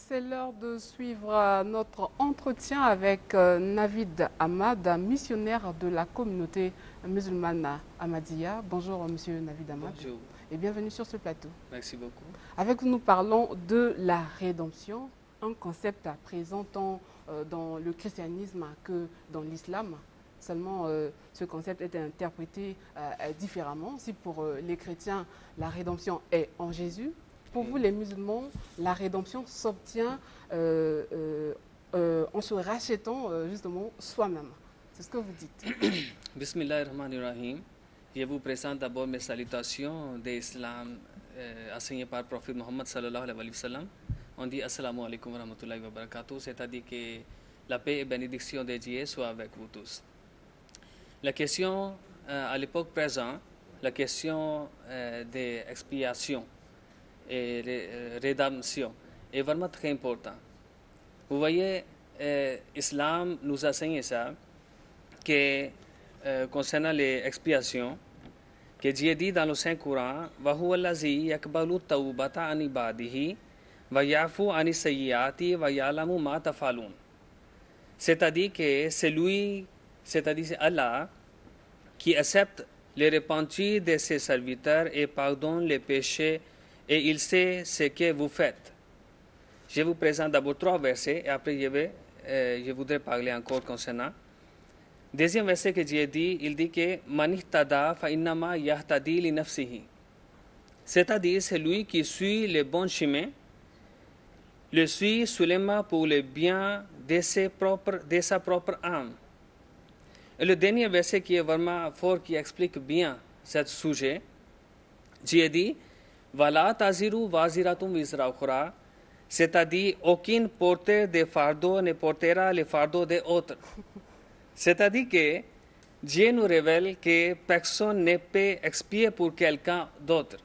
c'est l'heure de suivre notre entretien avec Navid Ahmad, missionnaire de la communauté musulmane Ahmadiyya. Bonjour Monsieur Navid Ahmad. Bonjour. Et bienvenue sur ce plateau. Merci beaucoup. Avec vous, nous parlons de la rédemption, un concept présent tant dans le christianisme que dans l'islam. Seulement, ce concept est interprété différemment. Si pour les chrétiens, la rédemption est en Jésus, pour vous, les musulmans, la rédemption s'obtient en se rachetant justement soi-même. C'est ce que vous dites. Bismillahirrahmanirrahim. Je vous présente d'abord mes salutations d'islam enseignées par le prophète Mohammed sallallahu alayhi wa sallam. On dit Assalamu alaikum wa rahmatullahi wa barakatuh, c'est-à-dire que la paix et bénédiction de Dieu soient avec vous tous. La question à l'époque présente, la question des expiations et rédemption est vraiment très important. Vous voyez, l'islam nous enseigne ça, que concernant les expiations, que Dieu dit dans le Saint-Coran, وَهُوَ الَّذِي يَقْبَلُ التَّوْبَةَ عَنْ عِبَادِهِ وَيَعْفُو عَنِ السَّيِّئَاتِ وَيَعْلَمُ مَا تَفْعَلُونَ. C'est-à-dire que c'est lui, c'est-à-dire c'est Allah, qui accepte les repentis de ses serviteurs et pardonne les péchés, et il sait ce que vous faites. Je vous présente d'abord 3 versets et après je voudrais parler encore concernant. Deuxième verset que Dieu dit, il dit que Man ihtada fa innama yahtadi li nafsihi. C'est-à-dire c'est lui qui suit le bon chemin, le suit seulement pour le bien de sa propre âme. Et le dernier verset qui est vraiment fort, qui explique bien ce sujet, Dieu dit Vala taziru vaziratum vizra ukhra, c'est-à-dire aucun porteur de fardeau ne portera le fardeau des autres. C'est-à-dire que Dieu nous révèle que personne ne peut expier pour quelqu'un d'autre.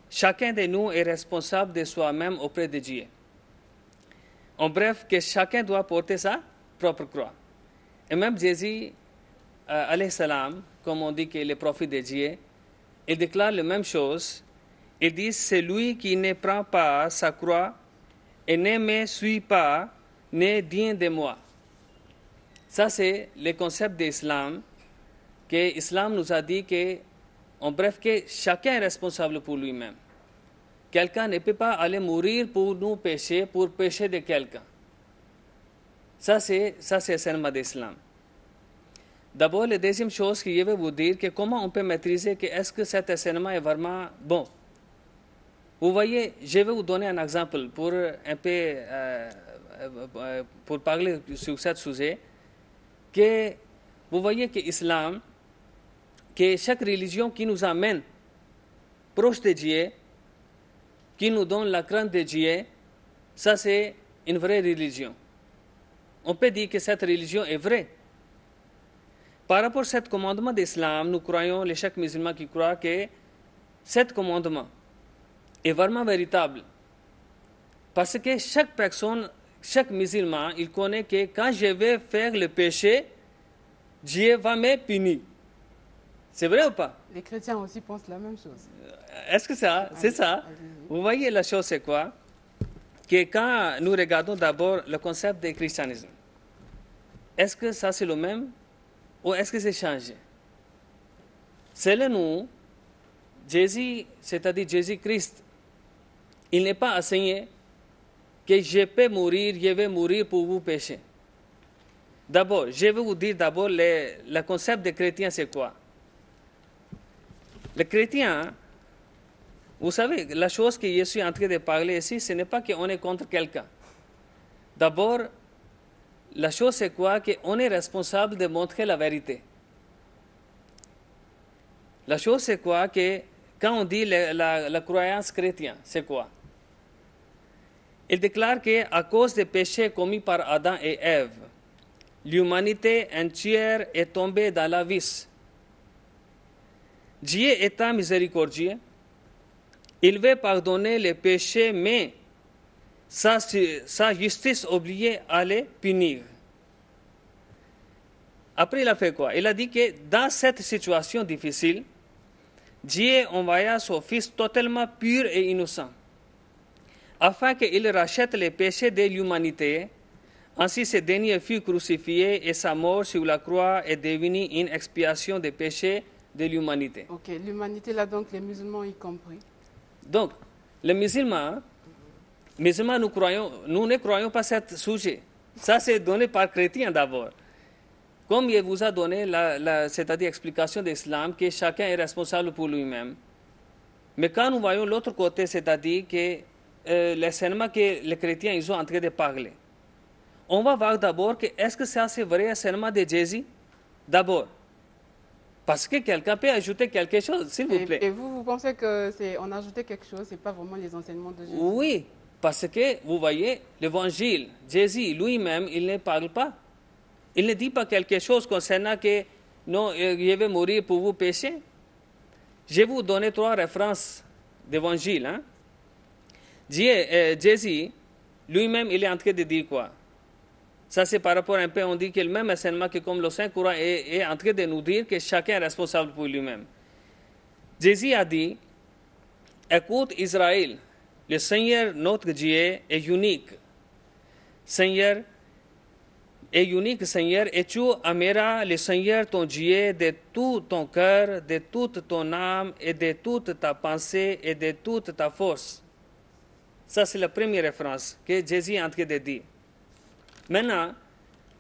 Chacun de nous est responsable de soi-même auprès de Dieu. En bref, que chacun doit porter sa propre croix. Et même Jésus, alayhi salam, comme on dit que le prophète de Dieu, il déclare la même chose. Il dit, celui qui ne prend pas sa croix et ne me suit pas n'est digne de moi. Ça, c'est le concept de l'islam, que l'islam nous a dit que, en bref, que chacun est responsable pour lui-même. Quelqu'un ne peut pas aller mourir pour nous pécher, pour pécher de quelqu'un. Ça, c'est l'enseignement de l'islam. D'abord, la deuxième chose que je vais vous dire, que comment on peut maîtriser que est-ce que cet enseignement est vraiment bon. Vous voyez, je vais vous donner un exemple pour un peu pour parler sur ce sujet. Que vous voyez que l'islam, que chaque religion qui nous amène proche de Dieu, qui nous donne la crainte de Dieu, ça c'est une vraie religion. On peut dire que cette religion est vraie. Par rapport à ce commandement d'islam, nous croyons, les chaque musulman qui croit que ce commandement est vraiment véritable. Parce que chaque personne, chaque musulman, il connaît que quand je vais faire le péché, Dieu va me punir. C'est vrai ou pas? Les chrétiens aussi pensent la même chose. Est-ce que c'est ça? Vous voyez, la chose c'est quoi? Que quand nous regardons d'abord le concept du christianisme, est-ce que ça c'est le même ou est-ce que c'est changé? Selon nous, Jésus, c'est-à-dire Jésus-Christ, il n'est pas enseigné que je peux mourir, je vais mourir pour vous pécher. D'abord, je vais vous dire d'abord le concept de chrétien, c'est quoi? Le chrétien, vous savez, la chose que je suis en train de parler ici, ce n'est pas qu'on est contre quelqu'un. D'abord, la chose c'est quoi? Qu'on est responsable de montrer la vérité. La chose c'est quoi? Que quand on dit la croyance chrétienne, c'est quoi? Il déclare qu'à cause des péchés commis par Adam et Ève, l'humanité entière est tombée dans la vice. Dieu étant miséricordieux, il veut pardonner les péchés, mais sa justice oblige à les punir. Après, il a fait quoi? Il a dit que dans cette situation difficile, Dieu envoya son Fils totalement pur et innocent. afin qu'il rachète les péchés de l'humanité. Ainsi, ce dernier fut crucifié et sa mort sur la croix est devenue une expiation des péchés de l'humanité. Ok, l'humanité là donc, les musulmans y compris. Donc, les musulmans, nous ne croyons pas ce sujet. Ça, c'est donné par chrétien d'abord. Comme il vous a donné c'est-à-dire l'explication de l'islam, que chacun est responsable pour lui-même. Mais quand nous voyons l'autre côté, c'est-à-dire que l'enseignement que les chrétiens ils sont en train de parler, on va voir d'abord que est-ce que ça c'est vrai enseignement de Jésus? D'abord. Parce que quelqu'un peut ajouter quelque chose, s'il vous plaît. Et vous pensez qu'on a ajouté quelque chose, ce n'est pas vraiment les enseignements de Jésus? Oui, parce que vous voyez, l'évangile, Jésus lui-même, il ne parle pas. Il ne dit pas quelque chose concernant que non, je vais mourir pour vos péchés. Je vais vous donner 3 références d'évangile. Hein? Jésus, lui-même, il est en train de dire quoi? Ça, c'est par rapport à un peu, on dit que le même enseignement que comme le Saint-Courant est en train de nous dire que chacun est responsable pour lui-même. Jésus a dit, écoute Israël, le Seigneur notre Dieu est unique. Seigneur est unique, Seigneur, et tu aimeras le Seigneur ton Dieu de tout ton cœur, de toute ton âme et de toute ta pensée et de toute ta force. Ça, c'est la première référence que Jésus est en train de dire. Maintenant,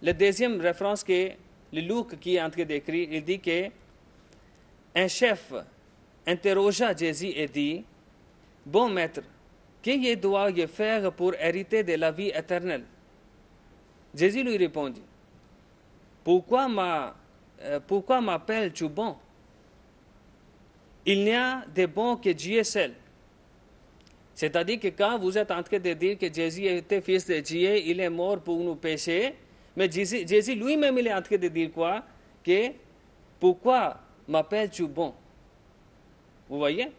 la deuxième référence que le Luc qui est en train d'écrire, il dit que un chef interrogea Jésus et dit, bon maître, que je dois faire pour hériter de la vie éternelle? Jésus lui répondit, pourquoi m'appelles-tu bon? Il n'y a de bon que Dieu seul. C'est-à-dire que quand vous êtes en train de dire que Jésus était fils de Dieu, il est mort pour nous pécher, mais Jésus lui-même il est en train de dire quoi? Que pourquoi m'appelles-tu bon? Vous voyez?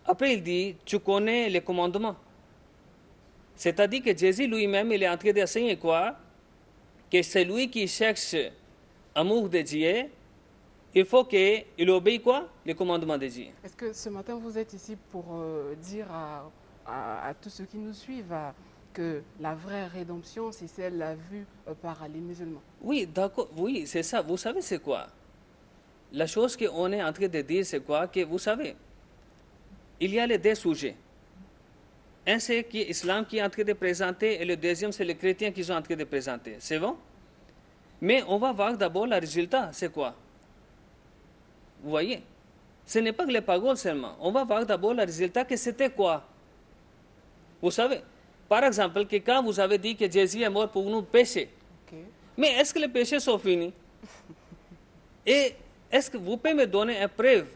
Après il dit, tu connais les commandements. C'est-à-dire que Jésus lui-même il est en train d'enseigner quoi? Que celui qui cherche l'amour de Dieu, il faut qu'il obéisse quoi? Les commandements de Dieu. Est-ce que ce matin, vous êtes ici pour dire à tous ceux qui nous suivent que la vraie rédemption, c'est celle vue par les musulmans? Oui, d'accord, oui, c'est ça. Vous savez c'est quoi? La chose qu'on est en train de dire, c'est quoi? Que vous savez, il y a les 2 sujets. Un, c'est l'islam qui est en train de présenter, et le deuxième, c'est les chrétiens qui sont en train de présenter. C'est bon? Mais on va voir d'abord le résultat, c'est quoi? Vous voyez? Ce n'est pas que les paroles seulement. On va voir d'abord le résultat, que c'était quoi? Vous savez, par exemple, que quand vous avez dit que Jésus est mort pour nous pécher, mais est-ce que les péchés sont finis? Et est-ce que vous pouvez me donner une preuve?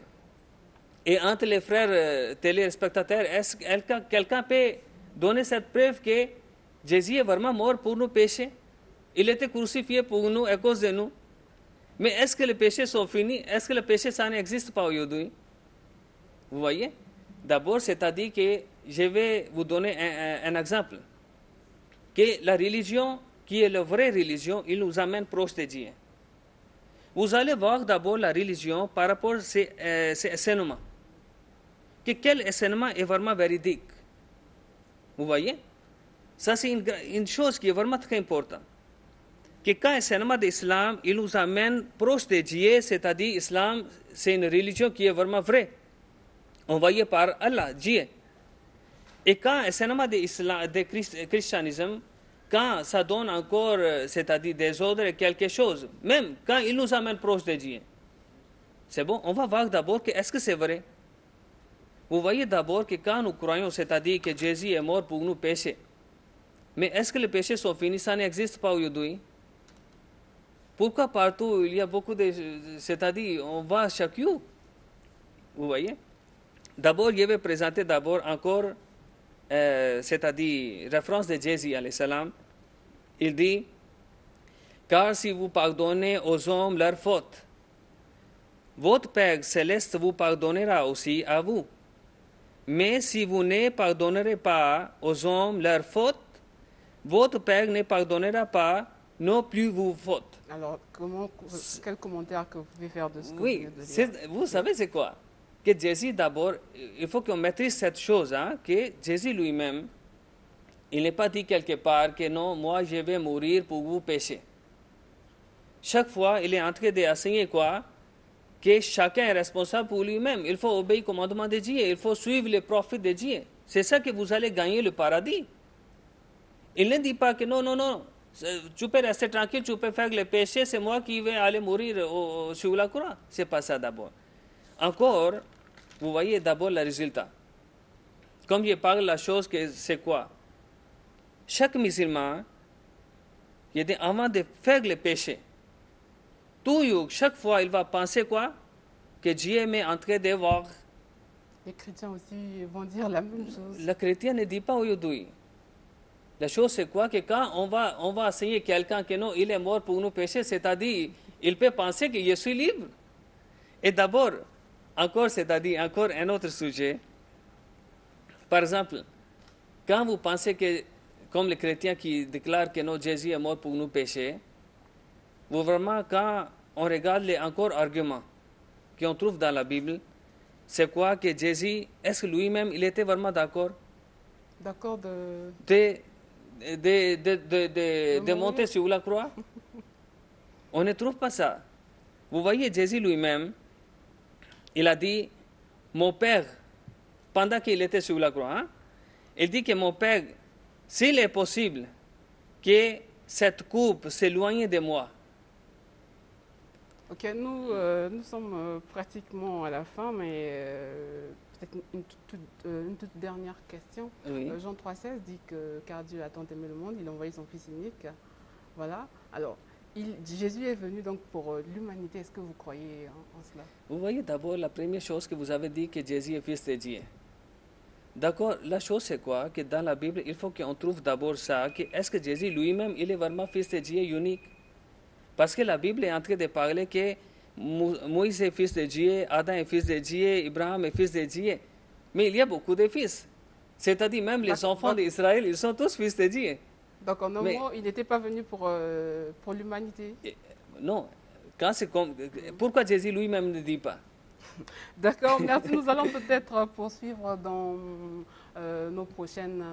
Et entre les frères téléspectateurs, est-ce que quelqu'un peut donner cette preuve que Jésus est vraiment mort pour nous pécher? Il était crucifié pour nous à cause de nous. Mais est-ce que les péchés sont finis? Est-ce que le péché, ça n'existe pas aujourd'hui? Vous voyez? D'abord, c'est-à-dire que je vais vous donner un exemple. Que la religion, qui est la vraie religion, il nous amène proche de Dieu. Vous allez voir d'abord la religion par rapport à ces enseignements. Que quel enseignement est vraiment véridique? Vous voyez? Ça, c'est une chose qui est vraiment très importante. Que quand l'enseignement de l'islam, il nous amène proche de Dieu, c'est-à-dire l'islam, c'est une religion qui est vraiment vraie, envoyée par Allah, Dieu. Et quand l'enseignement de christianisme, quand ça donne encore, c'est-à-dire des ordres et quelque chose, même quand il nous amène proche de Dieu, c'est bon, on va voir d'abord que est-ce que c'est vrai? Vous voyez d'abord que quand nous croyons, c'est-à-dire que Jésus est mort pour nous pécher, mais est-ce que les péchés sont finis? Ça n'existe pas aujourd'hui. Pourquoi partout il y a beaucoup de... C'est-à-dire, on va chaque jour. Vous voyez? D'abord, je vais présenter d'abord encore, c'est-à-dire, référence de Jésus, alayhi salam. Il dit, car si vous pardonnez aux hommes leurs fautes, votre Père céleste vous pardonnera aussi à vous. Mais si vous ne pardonnerez pas aux hommes leurs fautes, votre Père ne pardonnera pas non plus vos fautes. Alors, quel commentaire que vous pouvez faire de ce que oui, vous venez de dire? vous savez c'est quoi? Que Jésus d'abord, il faut qu'on maîtrise cette chose, hein, que Jésus lui-même, Il n'est pas dit quelque part que non, moi je vais mourir pour vous pécher. Chaque fois, il est en train d'enseigner quoi? Que chacun est responsable pour lui-même. Il faut obéir au commandement de Dieu. Il faut suivre les prophètes de Dieu. C'est ça que vous allez gagner le paradis. Il ne dit pas que non, non, non, tu peux rester tranquille, tu peux faire le péché, c'est moi qui vais aller mourir sur la croix. C'est pas ça d'abord. Encore, vous voyez d'abord le résultat. Comme je parle la chose, que c'est quoi? Chaque musulman, il dit avant de faire le péché, chaque fois il va penser quoi? Que Dieu m'est en train de voir. Les chrétiens aussi vont dire la même chose. Le chrétien ne dit pas aujourd'hui. La chose c'est quoi? Que quand on va enseigner quelqu'un que non, il est mort pour nos péchés, c'est-à-dire, il peut penser que je suis libre. Et d'abord, encore, c'est-à-dire, encore un autre sujet. Par exemple, quand vous pensez que, comme les chrétiens qui déclarent que non, Jésus est mort pour nos péchés, vous vraiment, quand on regarde les encore arguments qu'on trouve dans la Bible, c'est quoi que Jésus, est-ce que lui-même, il était vraiment d'accord? D'accord de monter sur la croix? On ne trouve pas ça. Vous voyez, Jésus lui-même, il a dit, mon Père, pendant qu'il était sur la croix, hein, il dit que mon Père, s'il est possible que cette coupe s'éloigne de moi. Ok, nous sommes pratiquement à la fin, mais peut-être une toute dernière question. Oui. Jean 3,16 dit que car Dieu a tant aimé le monde, il a envoyé son Fils unique. Voilà. Alors, Jésus est venu donc pour l'humanité. Est-ce que vous croyez en cela? Vous voyez d'abord la première chose que vous avez dit que Jésus est fils de Dieu. D'accord, la chose c'est quoi? Que dans la Bible, il faut qu'on trouve d'abord ça, que est-ce que Jésus lui-même, il est vraiment fils de Dieu unique? Parce que la Bible est en train de parler que Moïse est fils de Dieu, Adam est fils de Dieu, Abraham est fils de Dieu. Mais il y a beaucoup de fils. C'est-à-dire même les enfants d'Israël, ils sont tous fils de Dieu. Donc en un mot, il n'était pas venu pour l'humanité? Non. Pourquoi Jésus lui-même ne dit pas? D'accord, merci. Nous allons peut-être poursuivre dans nos prochaines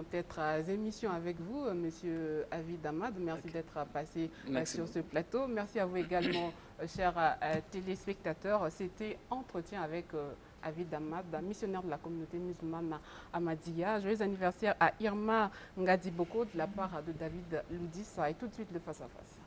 émissions avec vous, Monsieur Avid Ahmad. Merci d'être passé sur ce plateau. Merci à vous également, chers téléspectateurs. C'était Entretien avec Avid Ahmad, missionnaire de la communauté musulmane Ahmadiyya. Joyeux anniversaire à Irma Ngadiboko de la part de David Loudis. Et tout de suite, le face-à-face.